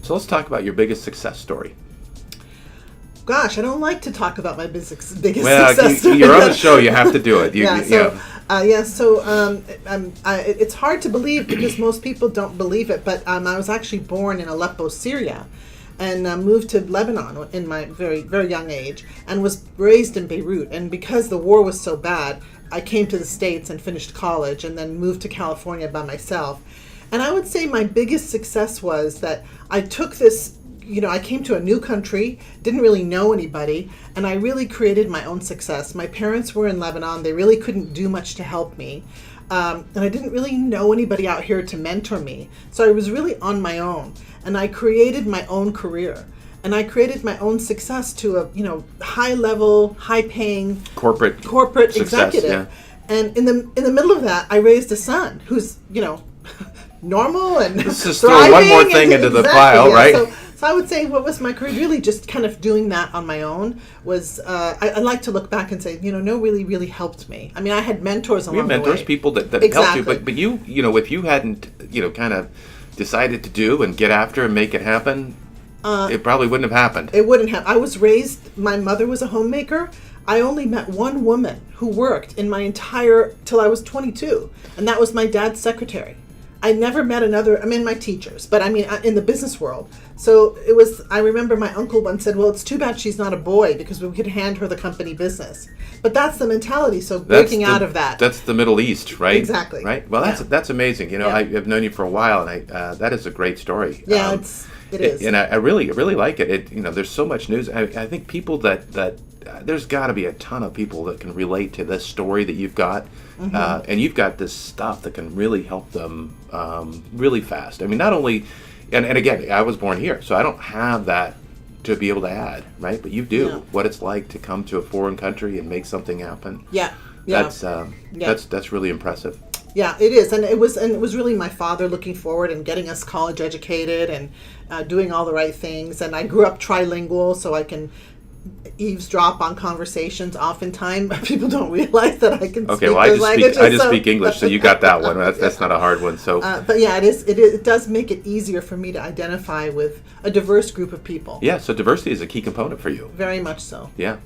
So let's talk about your biggest success story. Gosh, I don't like to talk about my biggest success story. You're on the show. You have to do it. It's hard to believe because most people don't believe it. But I was actually born in Aleppo, Syria, and moved to Lebanon in my very, very young age, and was raised in Beirut. And because the war was so bad, I came to the States and finished college, and then moved to California by myself. And I would say my biggest success was that I took this. I came to a new country, didn't really know anybody, and I really created my own success. My parents were in Lebanon. They really couldn't do much to help me. And I didn't really know anybody out here to mentor me. So I was really on my own. And I created my own career. And I created my own success to a, high-level, high-paying corporate success, executive. Yeah. And in the middle of that, I raised a son who's, normal and this is throwing one more thing into the pile, right? So I would say what was my career, really just kind of doing that on my own was, I like to look back and say, no really, really helped me. I mean, I had mentors along the way. You had mentors, people that helped you, but you, if you hadn't, kind of decided to do and get after and make it happen, it probably wouldn't have happened. It wouldn't have. I was raised, my mother was a homemaker. I only met one woman who worked in my till I was 22, and that was my dad's secretary. I never met my teachers, but in the business world. So I remember my uncle once said, well, it's too bad she's not a boy because we could hand her the company business. But that's the mentality, so breaking out of that. That's the Middle East, right? Exactly. Right? Well, that's amazing. I've known you for a while, and that is a great story. Yeah, it is. And I really like it. There's so much news. I think people that there's got to be a ton of people that can relate to this story that you've got. Mm-hmm. And you've got this stuff that can really help them really fast. I mean, not only, and again, I was born here, so I don't have that to be able to add, right? But you do. Yeah. What it's like to come to a foreign country and make something happen. Yeah. That's really impressive. Yeah, it is, and it was really my father looking forward and getting us college educated and doing all the right things. And I grew up trilingual, so I can eavesdrop on conversations. Oftentimes, people don't realize that I can speak those languages. I just speak English, so you got that one. That's not a hard one. So, but yeah, it does make it easier for me to identify with a diverse group of people. Yeah, so diversity is a key component for you. Very much so. Yeah.